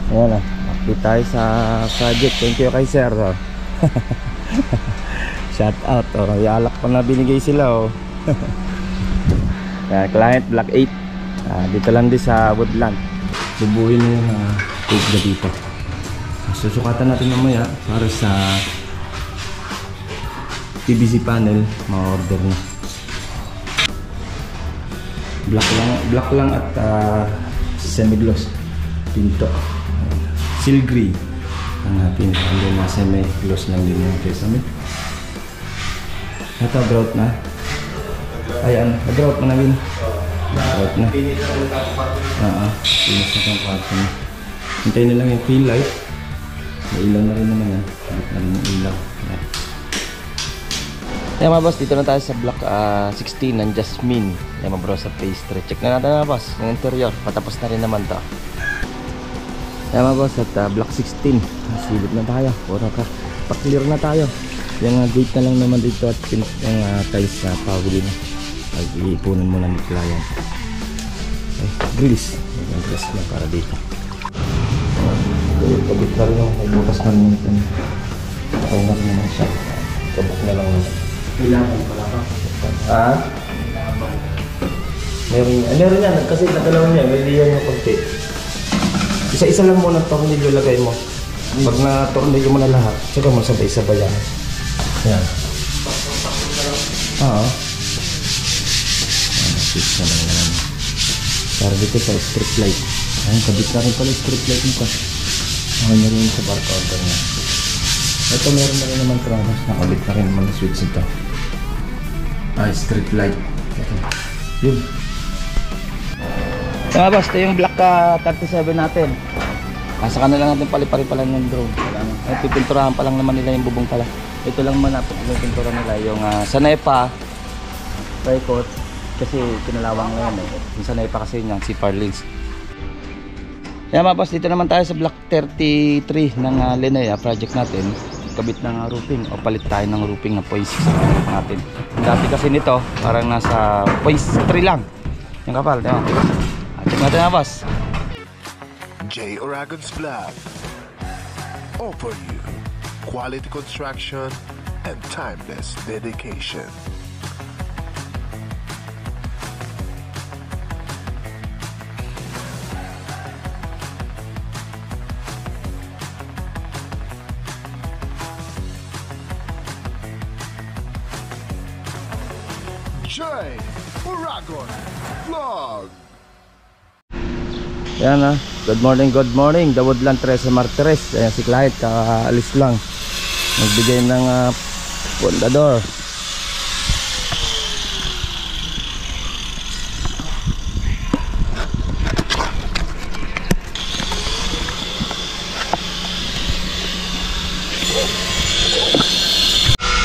Ayan o, update tayo sa project. Thank you kay sir. Shout out. Yalak pa na binigay sila o. Client block 8. Dito lang din sa Woodland. Bubuhin na yung cake na dito. Susukatan natin mamaya para sa PVC panel. Ma-order na. Black lang at semi-gloss pinto. Seal gray ang natin. Hindi na semi-gloss lang din yung kesame. Ito, grout na. Ayan, grout na namin. Grout na. Finish na itong kwarto na. Hintayin na lang yung tail light. May ilaw na rin naman yan. Hintay na rin yung ilaw. Ayan mga boss, dito na tayo sa block 16 ng Jasmine. Ayan mga bro, sa pastry. Check na natin mga boss, yung interior. Patapos na rin naman to. Ayan mga boss, at block 16. Silip na tayo. Puro ka. Pa-clear na tayo. Yung gate na lang naman dito at yung tiles na pahuli na. Pag-iipunan muna ng client. Okay, grills. Yung grills na para dito. Pabit na rin yung bukas na rin ito. Okay na rin naman siya. Kabuk na lang naman. Kailangan pala ka? Meron yan. Kasi nagalawan niya. May liyan yung konti. Isa-isa lang muna tornilyo lagay mo. Pag na-tornilyo mo na lahat, saka mo sabay-sabay yan. Yan. Switch na lang naman. Para dito sa strip light. Ayun, kabit na rin pala strip light nito. Okay na rin sa bar counter niya. Ito meron na rin naman tramas. Nakabit na rin naman na switch nito. Strip light. Yun. Mga boss, ito yung black 37 natin. Saka na lang natin palipari pala ng drone. Pipinturahan pa lang naman nila yung bubong pala. Ito lang man yung pintura nila. Yung sa NEPA tri-coat. Kasi kinalawang na yan eh. Yung sa NEPA kasi yun yung si Parlins. Yan mga boss, dito naman tayo sa block 33 ng Linnea project natin. Kabit ng roofing o palit tayo ng roofing na points natin. Dati kasi nito parang nasa points 3 lang yung kapal, diba? Check natin na boss. J. Aragon's Vlog offer you quality construction and timeless dedication. J. Aragon Vlog. Yan good morning, the Woodland 13 Martires. Ayan si client, kakaalis lang. Nagbigay ng pundador.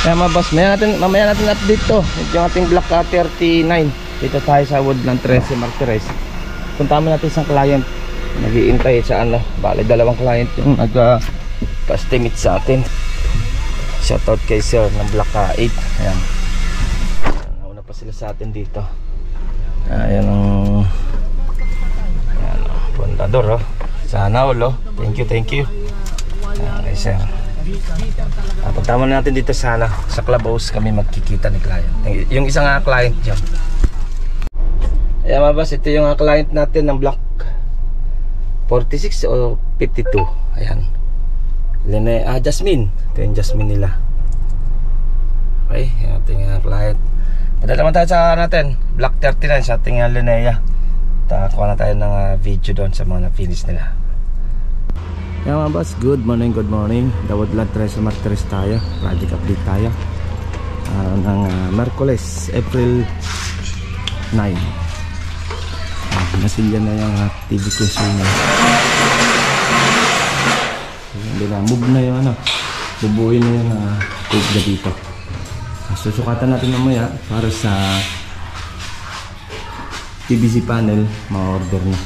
Ayan mga boss, mamaya natin update to. Ito yung ating block 39. Dito tayo sa Woodland 13 Martires. Puntahan natin isang client. Nag-iintay sa bale dalawang client yung nag-estimate sa atin. Shoutout kay sir ng block 8. Ayan. Nauna pa sila sa atin dito. Ayan ang pundador sana all. Thank you. Ayan kay sir. Puntahan natin dito sa clubhouse kami magkikita ni client. Yung isang client dyan. Ayan mga boss, ito yung client natin ng block 46 o 52. Ayan Linnea, Jasmine. Ito yung Jasmine nila. Okay, yung ating client. Padala naman tayo sa natin block 39 sa ating Linnea. Kuha na tayo ng video doon sa mga na-finish nila. Ayan mga boss, good morning. The Woodland 13 Martires tayo. Project update tayo ng Merkules, April 9. Nasilya na yung TV console niya. Hindi na, move na yung bubuhin na yung code na dito. Susukatan natin mamaya para sa PVC panel, ma-order na.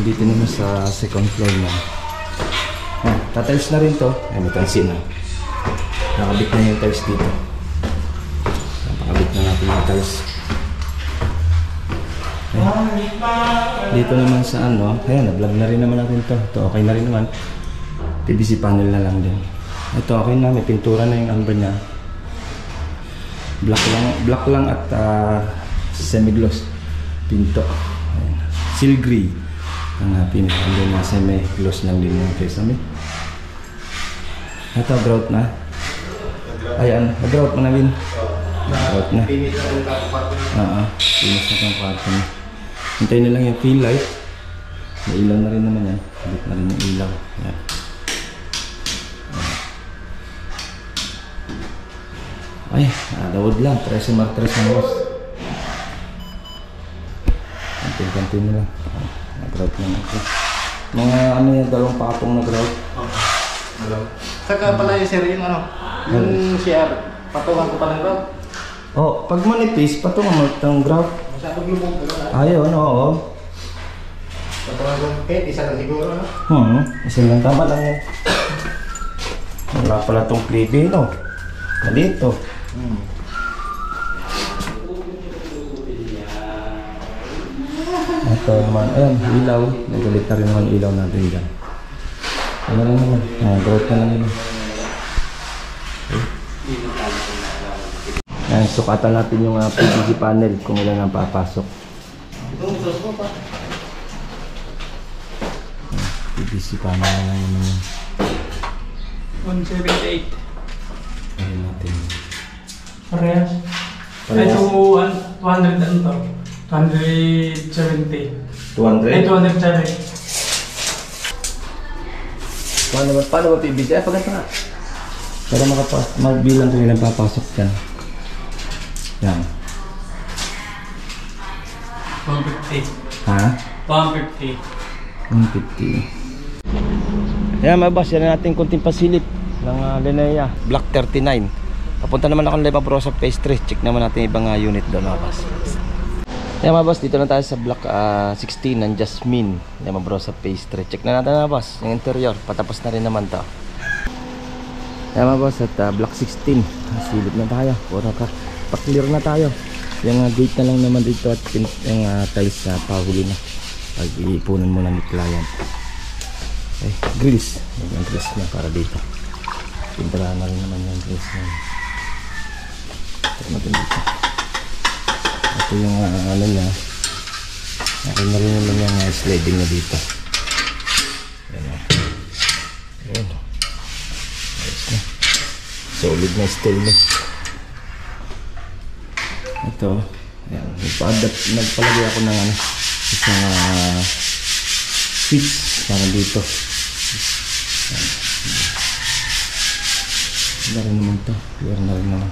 Dito naman sa second floor na. Tatiles na rin to. May tansin na. Nakabit na yung tiles dito. Napakabit na natin yung tiles. Dito naman sa ano, ayan, na-vlog na rin naman natin to. Ito okay na rin naman. PVC panel na lang din. Ito okay na, may pintura na yung amber niya. Black lang at semi-gloss pinto. Ayan. Seal gray ang pinito. Hindi na semi-gloss lang din yung kesame. Ito, grout na. Ayan, grout mo na din. Grout na. Pinis na itong kwarto niya. Hintayin na lang yung fill light. May ilaw na rin naman yan. Habit na rin yung ilaw. Ayan. Ay, dawod lang. 13 martres na boss. Kantin na lang. Nag-grout lang ako. Mga ano yan, dalawang pakatong nag-grout. Saka pala yung sir, yung ano, yung CR, patungan ko pa ng grout. Oh, pag manipis, patungan mo itong grout. Masyadong lumog ko na. Ayun, oo. Patungan ko, kahit isa lang siguro, no? Isa lang, tama lang yan. Wala pala itong klibe, no? Malito. Ito naman, ayan, ilaw. Nagalit na rin naman ilaw natin dyan. Ano lang naman, grout na lang yun. Ayan, sukatan natin yung PVC panel kung ilan ang papasok. PVC panel na lang naman yun. 178. Ayan natin. Parehas. Ay, so 200 ano to? 270. 200? Ay, 207. Paano ba PVC? Ay, pagkata nga. Para magbilang kung ilan papasok dyan. Yan. 150. Ha? 150. 150. Ayan mga boss, yan na natin kunting pasilip ng Linea Block 39. Papunta naman ako ng Leva Brosa Phase 3. Check naman natin ibang unit doon mga boss. Ayan mga boss, dito na tayo sa Block 16 ng Jasmine Leva Brosa Phase 3. Check na natin mga boss, yung interior. Patapos na rin naman to. Ayan mga boss, at Block 16 silip na tayo. Puro pa-clear na tayo. Yung gate na lang naman dito at yung tiles na pahuli na. Pag-iipunan muna ni client. Okay, grills. Yung grills na para dito. Pintra na rin naman yung grills na. Ito natin dito. Ito yung ano niya. Okay na rin naman yung sliding na dito. Ayan o. Ayan. Ayos na. Solid na stainless. Ito. Ayan. Nagpalagay ako ng ano. Isang switch para dito. Clear na rin naman to. Clear na rin naman.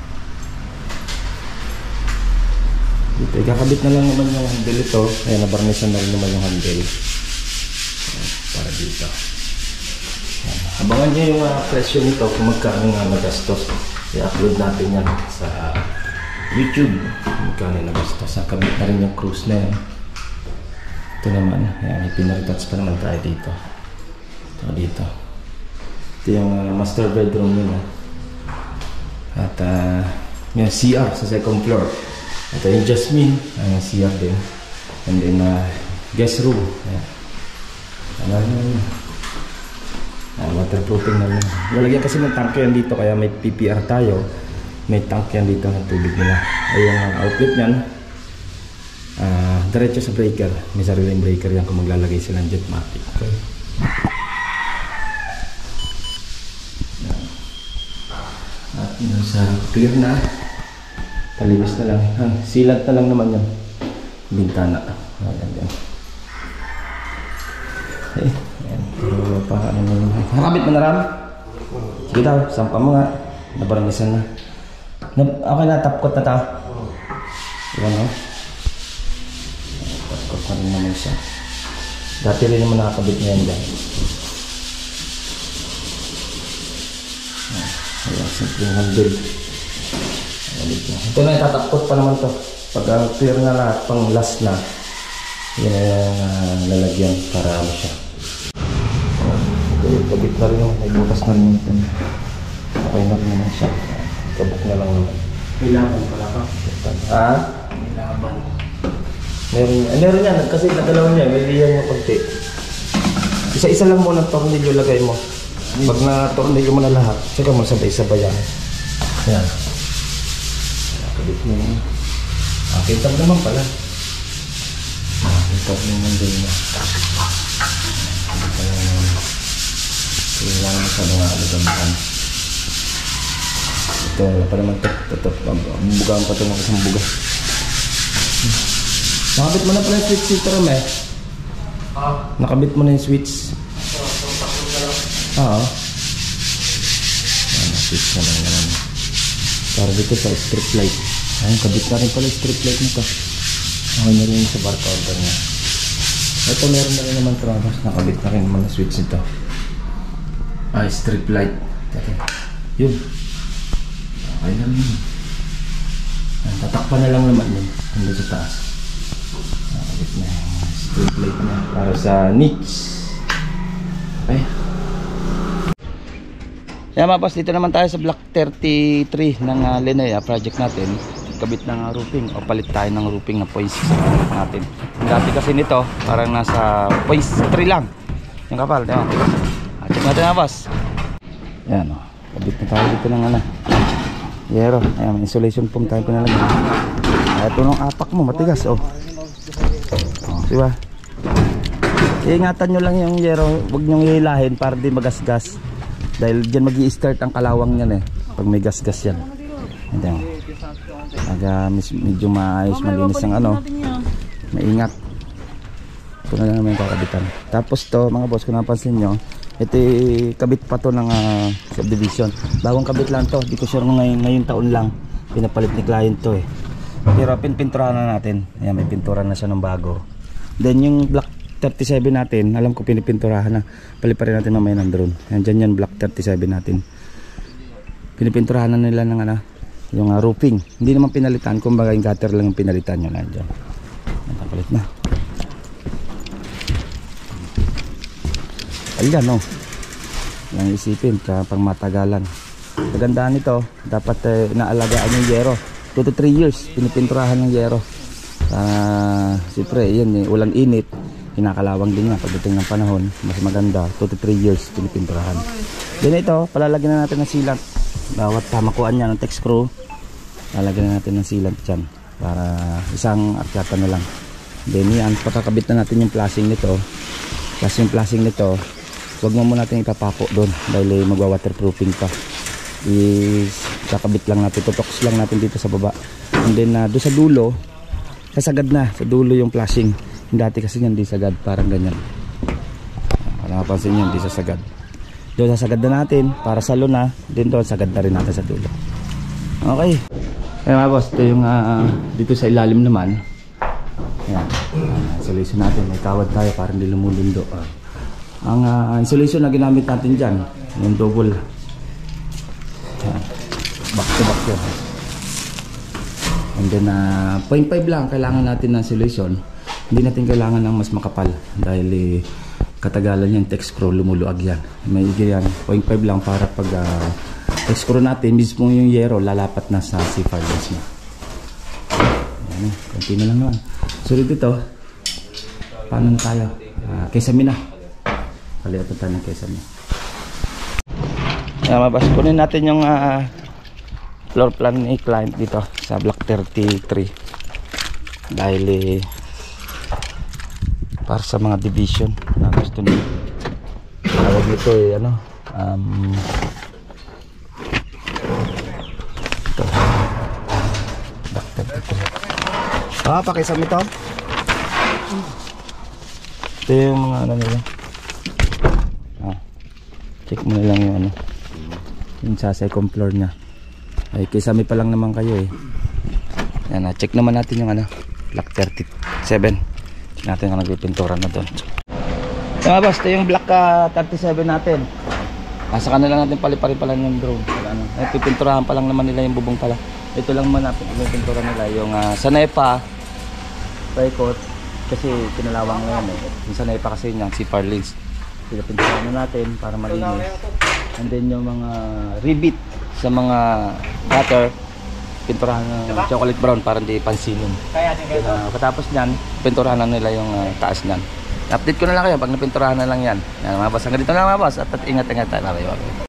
Dito, ikakabit na lang naman yung handle ito. Ayan, nabarnisan na rin naman yung handle. Ayan, para dito. Ayan. Abangan nyo yung presyo nito kung magkano nga nagastos. I-upload natin yan sa YouTube. Magkano nagastos. Kabit na rin yung cruise na yan. Ito naman, ayan, ipinaritats pa naman tayo dito. Ito dito. Ito yung master bedroom nila. At yung CR sa second floor. Ito yung Jasmine, yung CR din. And then guest room. Ayan. Waterproofing na rin. Lalagyan kasi ng tank yan dito kaya may PPR tayo. May tank yan dito ng tubig nila. Ay yung outlet nyan. Diretso sa breaker. May sariling breaker yan kung maglalagay silang Jetmatic. Okay. At yun sa clear na. Palinis na lang. Silat na lang naman yan. Bintana. Ayan yan. Okay. Ayan. Pero pa ano naman. Nakabit mo na ram? Sige daw. Sampa mo nga. Nabaramisan na. Okay na. Tapkot na ta. Iwan mo. Tapkot na rin naman siya. Dati rin naman nakakabit niya yan dyan. Ayan. Simpleng handle. Ito na itatapkot pa naman to. Pag clear na lahat, pang last na, yun na lalagyan para ano siya. Okay, pagit na rin yung may butas na rin ito. Okay na rin naman siya. Kabuk na lang naman. May laban pala ka. Ha? May laban. Meron yan. Kasi nagalaw niya. May liyan niya konti. Isa-isa lang muna ang tornilyo lagay mo. Pag na-tornilyo mo na lahat, saka mo sabay-sabay yan. Ayan. Nakabit mo yun. Kintab naman pala. Kintab naman din mo. Hindi pala naman. Kailangan mo sa mga alagamitan. Ito, wala pa naman ito. Bugaan pa ito ng isang buga. Nakabit mo na pala yung switch dito, Ram eh. Nakabit mo na yung switch. Oo. Switch na lang naman. Para dito sa strip light. Ayun, kabit na rin pala yung strip light nito. Okay na rin sa bar counter niya. Ito meron na rin naman trabas. Nakabit na rin naman na switch nito. Strip light. Yun. Okay na rin yun. Tatakpan na lang naman yun. Hanggang sa taas. Nakabit na yung strip light niya. Para sa niche. Okay. Kaya mga boss, dito naman tayo sa block 33 ng Linea project natin. Kabit ng roofing o palit tayo ng roofing na poise natin. Dati kasi nito parang nasa poise 3 lang yung kapal, diba? Check natin mga boss. Ayan o, kabit na tayo dito ng yero. Ayan, may insulation foam tayo pinalagyan. Ito nung apak mo, matigas o. Diba? Iingatan nyo lang yung yero, huwag nyo hilahin para di magasgas. Dahil dyan mag-i-start ang kalawang yan eh. Pag may gas-gas yan. Ayan. Medyo maayos, malinis ang maingat. Ito na lang naman yung kakabitan. Tapos to mga boss, kung napansin nyo, ito kabit pa to ng subdivision. Bagong kabit lang to. Di ko sure ngayong taon lang pinapalit ni client to eh. Pero pinpinturahan na natin. Ayan, may pintura na siya ng bago. Then yung block 37 natin, alam ko pinipinturahan na. Paliparin natin mamaya ng drone. Ayan, dyan yan, block 37 natin. Pinipinturahan na nila ng yung roofing. Hindi naman pinalitan, kumbaga yung gutter lang yung pinalitan nyo na dyan. Nakapalit na. Ayan o. Lang isipin, pang matagalan. Kagandaan nito, dapat inaalagaan yung yero. 2 to 3 years, pinipinturahan ng yero. Siyempre, yun, ulan init. Kinakalawang din nga pagdating ng panahon, mas maganda. 2 to 3 years pinipinturahan. Then ito, palalagyan na natin ng sealant. Bawat tamakuan niya ng text screw, lalagyan na natin ng sealant dyan para isang arkyata na lang. Then yan, pakakabit na natin yung flashing nito. Kasi yung flashing nito, huwag mo muna natin ipapako doon dahil magwa-waterproofing pa. Kakabit lang natin, tutoks lang natin dito sa baba. And then doon sa dulo, sasagad na sa dulo yung flashing. Dati kasi yan di sagad, parang ganyan. Kung napansin nyo, di sasagad. Doon sasagad na natin para sa luna. Din doon sagad na rin natin sa dulo. Okay. Kaya mga boss, ito yung dito sa ilalim naman. Ayan, insulation natin. May kawad tayo para hindi lumulundo. Ang insulation na ginamit natin dyan, yung double. Ayan, back to back yun. And then 0.5 lang kailangan natin ng insulation. Hindi natin kailangan ng mas makapal dahil katagalan yan, text screw lumuluag yan. May yan, 0.5 lang para pag text screw natin, mismo yung yero lalapat na sa C5 mismo. Ayan, konti na lang naman. Sulit ito, paano na tayo? Kesame na. Palitan tayo ng kesame. Mabas, kunin natin yung floor plan ni client dito sa block 33 dahil para sa mga division na gusto nyo. Tawag nito ito block 33. Pakisama ito. Ito yung mga nila. Check mo na lang yung yung sa second floor nya. Ay kisame pa lang naman kayo eh. Yan, check naman natin yung block 37 natin kung nagpipintura na doon. Mga boss, ito yung block 37 natin. Nasa kanila natin paliparin pala yung drone. Pipinturahan pa lang naman nila yung bubong pala. Ito lang naman natin pipintura nila yung sa NEPA paikot kasi kinalawang ngayon eh. Yung sa NEPA kasi yung C-Par links. Pinapinturahan na natin para malinis. And then yung mga rivet sa mga gutter pinturahan ng chocolate brown para hindi pansinin. Kaya din kayo. Katapos niyan, pinturahan na nila yung taas niyan. Update ko na lang kayo pag napinturahan na lang yan. Yan mga boss, hanggang dito na lang mga boss. At ingat-ingat tayo. Bye-bye.